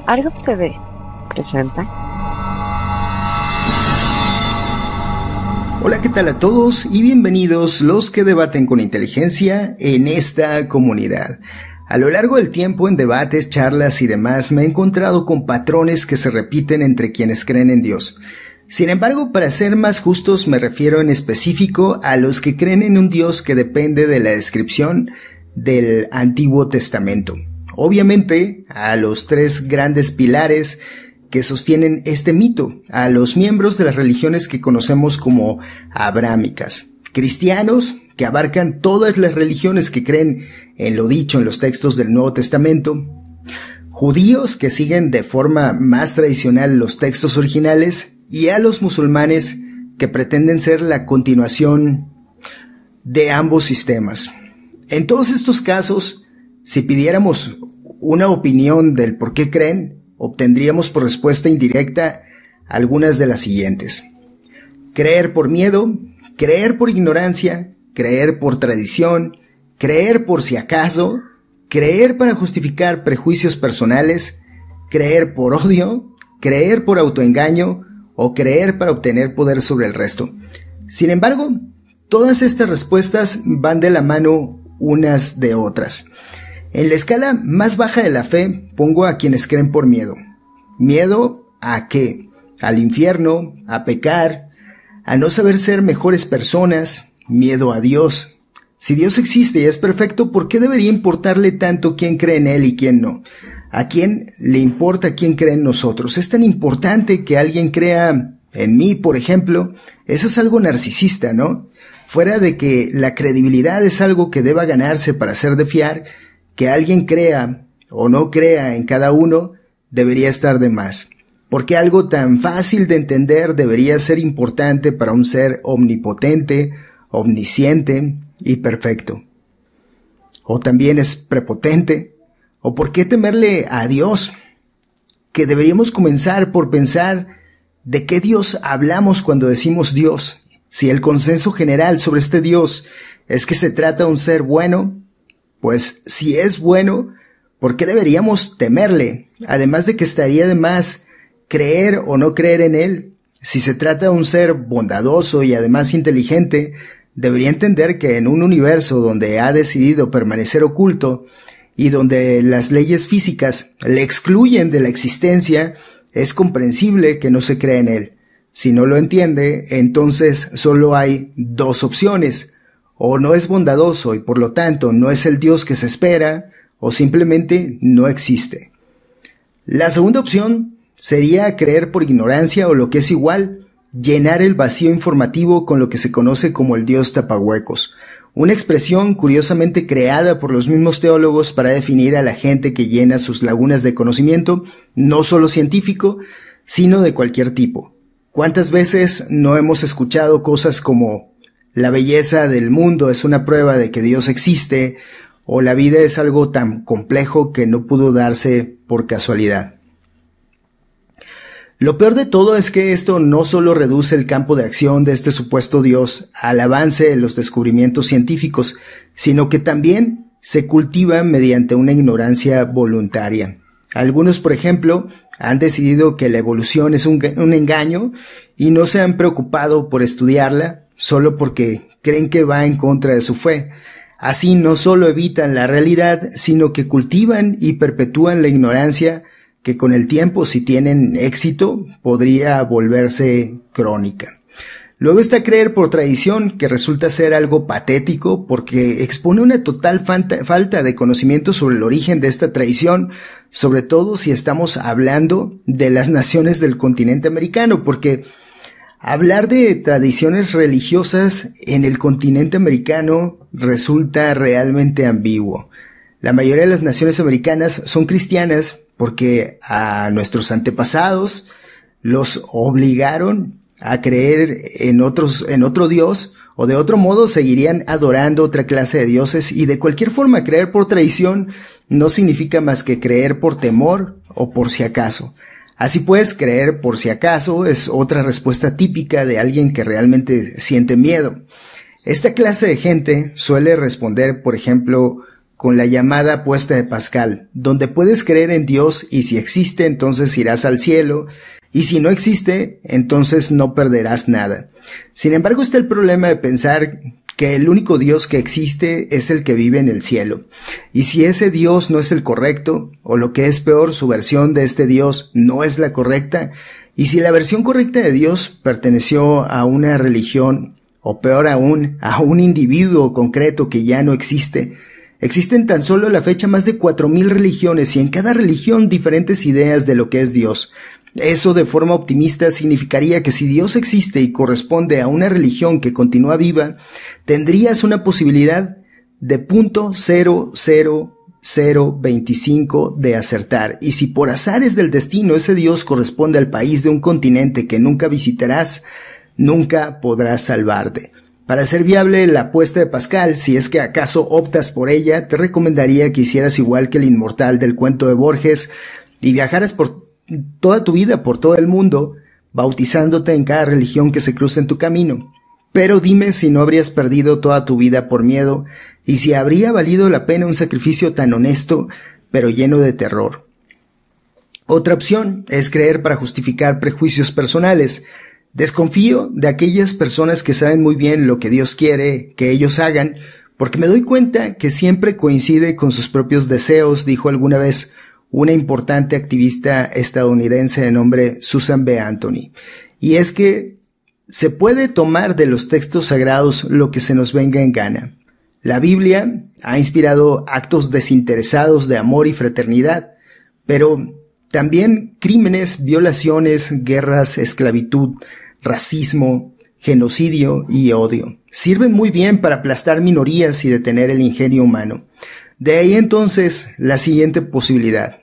Argop TV presenta. Hola, ¿qué tal a todos? Y bienvenidos los que debaten con inteligencia en esta comunidad. A lo largo del tiempo, en debates, charlas y demás, me he encontrado con patrones que se repiten entre quienes creen en Dios. Sin embargo, para ser más justos, me refiero en específico a los que creen en un Dios que depende de la descripción del Antiguo Testamento. Obviamente, a los tres grandes pilares que sostienen este mito, a los miembros de las religiones que conocemos como abrámicas. Cristianos, que abarcan todas las religiones que creen en lo dicho en los textos del Nuevo Testamento. Judíos, que siguen de forma más tradicional los textos originales. Y a los musulmanes, que pretenden ser la continuación de ambos sistemas. En todos estos casos, si pidiéramos una opinión del por qué creen, obtendríamos por respuesta indirecta algunas de las siguientes: creer por miedo, creer por ignorancia, creer por tradición, creer por si acaso, creer para justificar prejuicios personales, creer por odio, creer por autoengaño o creer para obtener poder sobre el resto. Sin embargo, todas estas respuestas van de la mano unas de otras. En la escala más baja de la fe pongo a quienes creen por miedo. ¿Miedo a qué? Al infierno, a pecar, a no saber ser mejores personas, miedo a Dios. Si Dios existe y es perfecto, ¿por qué debería importarle tanto quién cree en Él y quién no? ¿A quién le importa quién cree en nosotros? ¿Es tan importante que alguien crea en mí, por ejemplo? Eso es algo narcisista, ¿no? Fuera de que la credibilidad es algo que deba ganarse para ser de fiar, que alguien crea o no crea en cada uno debería estar de más. Porque algo tan fácil de entender debería ser importante para un ser omnipotente, omnisciente y perfecto. ¿O también es prepotente? ¿O por qué temerle a Dios? Que deberíamos comenzar por pensar de qué Dios hablamos cuando decimos Dios. Si el consenso general sobre este Dios es que se trata de un ser bueno, pues si es bueno, ¿por qué deberíamos temerle? Además de que estaría de más creer o no creer en Él. Si se trata de un ser bondadoso y además inteligente, debería entender que en un universo donde ha decidido permanecer oculto y donde las leyes físicas le excluyen de la existencia, es comprensible que no se crea en Él. Si no lo entiende, entonces solo hay dos opciones: o no es bondadoso y por lo tanto no es el Dios que se espera, o simplemente no existe. La segunda opción sería creer por ignorancia, o lo que es igual, llenar el vacío informativo con lo que se conoce como el Dios tapahuecos. Una expresión curiosamente creada por los mismos teólogos para definir a la gente que llena sus lagunas de conocimiento, no solo científico, sino de cualquier tipo. ¿Cuántas veces no hemos escuchado cosas como la belleza del mundo es una prueba de que Dios existe, o la vida es algo tan complejo que no pudo darse por casualidad? Lo peor de todo es que esto no solo reduce el campo de acción de este supuesto Dios al avance de los descubrimientos científicos, sino que también se cultiva mediante una ignorancia voluntaria. Algunos, por ejemplo, han decidido que la evolución es un engaño y no se han preocupado por estudiarla solo porque creen que va en contra de su fe. Así no solo evitan la realidad, sino que cultivan y perpetúan la ignorancia que con el tiempo, si tienen éxito, podría volverse crónica. Luego está creer por tradición, que resulta ser algo patético porque expone una total falta de conocimiento sobre el origen de esta tradición, sobre todo si estamos hablando de las naciones del continente americano, porque hablar de tradiciones religiosas en el continente americano resulta realmente ambiguo. La mayoría de las naciones americanas son cristianas porque a nuestros antepasados los obligaron a creer en otro Dios, o de otro modo seguirían adorando otra clase de dioses, y de cualquier forma creer por tradición no significa más que creer por temor o por si acaso. Así pues, creer por si acaso es otra respuesta típica de alguien que realmente siente miedo. Esta clase de gente suele responder, por ejemplo, con la llamada apuesta de Pascal, donde puedes creer en Dios y si existe entonces irás al cielo, y si no existe entonces no perderás nada. Sin embargo está el problema de pensar que el único Dios que existe es el que vive en el cielo, y si ese Dios no es el correcto, o lo que es peor, su versión de este Dios no es la correcta, y si la versión correcta de Dios perteneció a una religión, o peor aún, a un individuo concreto que ya no existe. Existen tan solo a la fecha más de 4,000 religiones y en cada religión diferentes ideas de lo que es Dios. Eso de forma optimista significaría que si Dios existe y corresponde a una religión que continúa viva, tendrías una posibilidad de 0,00025 de acertar. Y si por azares del destino ese Dios corresponde al país de un continente que nunca visitarás, nunca podrás salvarte. Para hacer viable la apuesta de Pascal, si es que acaso optas por ella, te recomendaría que hicieras igual que el inmortal del cuento de Borges y viajaras por toda tu vida por todo el mundo, bautizándote en cada religión que se cruce en tu camino. Pero dime si no habrías perdido toda tu vida por miedo y si habría valido la pena un sacrificio tan honesto, pero lleno de terror. Otra opción es creer para justificar prejuicios personales. Desconfío de aquellas personas que saben muy bien lo que Dios quiere que ellos hagan, porque me doy cuenta que siempre coincide con sus propios deseos, dijo alguna vez una importante activista estadounidense de nombre Susan B. Anthony. Y es que se puede tomar de los textos sagrados lo que se nos venga en gana. La Biblia ha inspirado actos desinteresados de amor y fraternidad, pero también crímenes, violaciones, guerras, esclavitud, racismo, genocidio y odio. Sirven muy bien para aplastar minorías y detener el ingenio humano. De ahí entonces la siguiente posibilidad: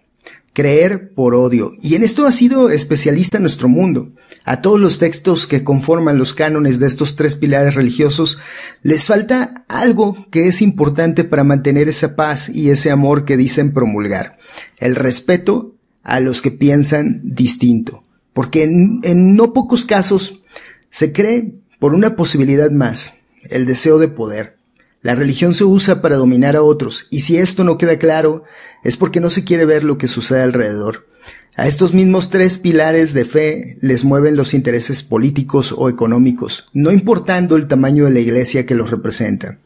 creer por odio. Y en esto ha sido especialista nuestro mundo. A todos los textos que conforman los cánones de estos 3 pilares religiosos les falta algo que es importante para mantener esa paz y ese amor que dicen promulgar: el respeto a los que piensan distinto. Porque en no pocos casos se cree por una posibilidad más: el deseo de poder. La religión se usa para dominar a otros, y si esto no queda claro, es porque no se quiere ver lo que sucede alrededor. A estos mismos 3 pilares de fe les mueven los intereses políticos o económicos, no importando el tamaño de la iglesia que los representa.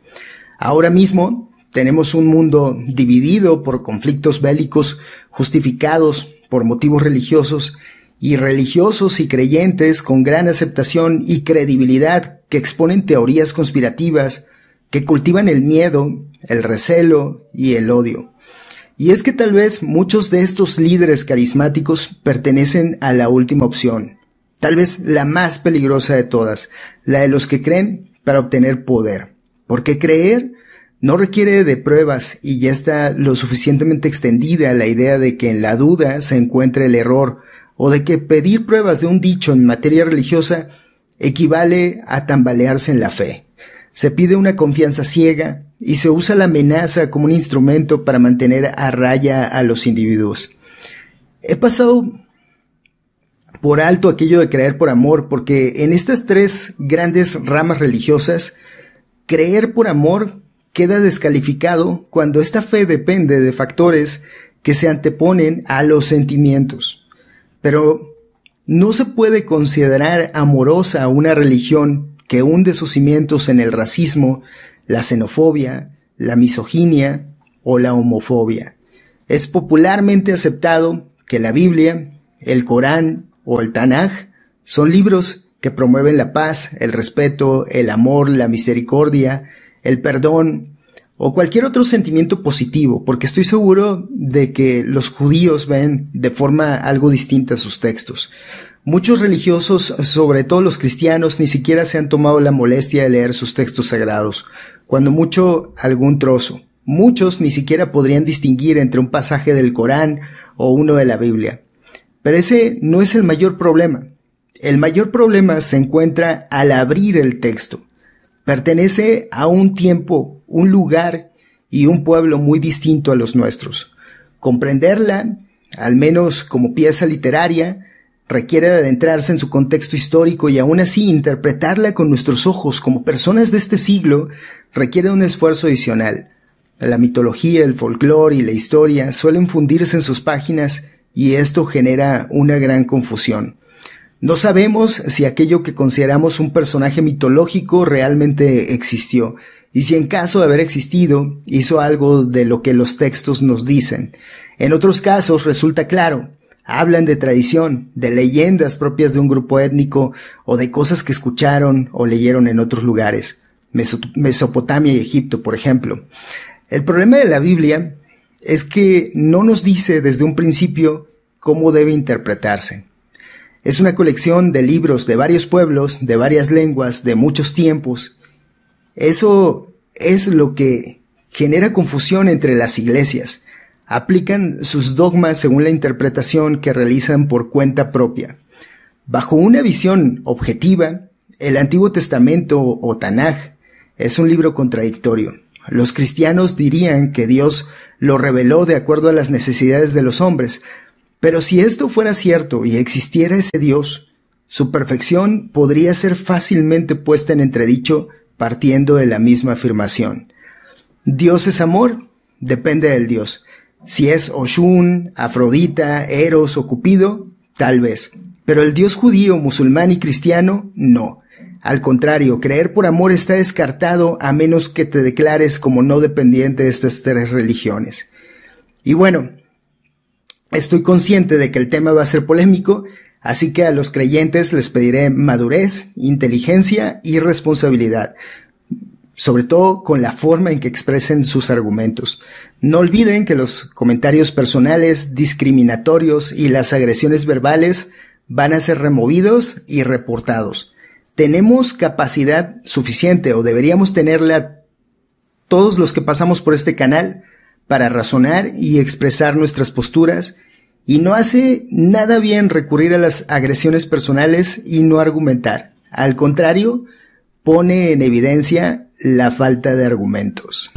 Ahora mismo tenemos un mundo dividido por conflictos bélicos justificados por motivos religiosos, y religiosos y creyentes con gran aceptación y credibilidad que exponen teorías conspirativas, que cultivan el miedo, el recelo y el odio. Y es que tal vez muchos de estos líderes carismáticos pertenecen a la última opción, tal vez la más peligrosa de todas, la de los que creen para obtener poder. Porque creer no requiere de pruebas y ya está lo suficientemente extendida la idea de que en la duda se encuentra el error, o de que pedir pruebas de un dicho en materia religiosa equivale a tambalearse en la fe. Se pide una confianza ciega y se usa la amenaza como un instrumento para mantener a raya a los individuos. He pasado por alto aquello de creer por amor, porque en estas 3 grandes ramas religiosas, creer por amor queda descalificado cuando esta fe depende de factores que se anteponen a los sentimientos. Pero no se puede considerar amorosa a una religión que hunde sus cimientos en el racismo, la xenofobia, la misoginia o la homofobia. Es popularmente aceptado que la Biblia, el Corán o el Tanaj son libros que promueven la paz, el respeto, el amor, la misericordia, el perdón o cualquier otro sentimiento positivo, porque estoy seguro de que los judíos ven de forma algo distinta sus textos. Muchos religiosos, sobre todo los cristianos, ni siquiera se han tomado la molestia de leer sus textos sagrados, cuando mucho algún trozo. Muchos ni siquiera podrían distinguir entre un pasaje del Corán o uno de la Biblia. Pero ese no es el mayor problema. El mayor problema se encuentra al abrir el texto. Pertenece a un tiempo, un lugar y un pueblo muy distinto a los nuestros. Comprenderla, al menos como pieza literaria, requiere de adentrarse en su contexto histórico y aún así interpretarla con nuestros ojos como personas de este siglo requiere un esfuerzo adicional. La mitología, el folclore y la historia suelen fundirse en sus páginas y esto genera una gran confusión. No sabemos si aquello que consideramos un personaje mitológico realmente existió, y si en caso de haber existido, hizo algo de lo que los textos nos dicen. En otros casos resulta claro, hablan de tradición, de leyendas propias de un grupo étnico o de cosas que escucharon o leyeron en otros lugares, Mesopotamia y Egipto, por ejemplo. El problema de la Biblia es que no nos dice desde un principio cómo debe interpretarse. Es una colección de libros de varios pueblos, de varias lenguas, de muchos tiempos. Eso es lo que genera confusión entre las iglesias. Aplican sus dogmas según la interpretación que realizan por cuenta propia. Bajo una visión objetiva, el Antiguo Testamento o Tanaj es un libro contradictorio. Los cristianos dirían que Dios lo reveló de acuerdo a las necesidades de los hombres, pero si esto fuera cierto y existiera ese Dios, su perfección podría ser fácilmente puesta en entredicho partiendo de la misma afirmación. ¿Dios es amor? Depende del Dios. Si es Oshun, Afrodita, Eros o Cupido, tal vez. Pero el Dios judío, musulmán y cristiano, no. Al contrario, creer por amor está descartado a menos que te declares como no dependiente de estas tres religiones. Y bueno, estoy consciente de que el tema va a ser polémico, así que a los creyentes les pediré madurez, inteligencia y responsabilidad, sobre todo con la forma en que expresen sus argumentos. No olviden que los comentarios personales, discriminatorios y las agresiones verbales van a ser removidos y reportados. Tenemos capacidad suficiente, o deberíamos tenerla todos los que pasamos por este canal, para razonar y expresar nuestras posturas, y no hace nada bien recurrir a las agresiones personales y no argumentar. Al contrario, pone en evidencia la falta de argumentos.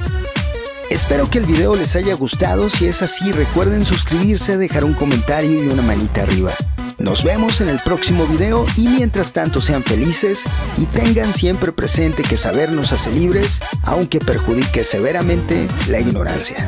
Espero que el video les haya gustado. Si es así, recuerden suscribirse, dejar un comentario y una manita arriba. Nos vemos en el próximo video y mientras tanto sean felices y tengan siempre presente que saber nos hace libres, aunque perjudique severamente la ignorancia.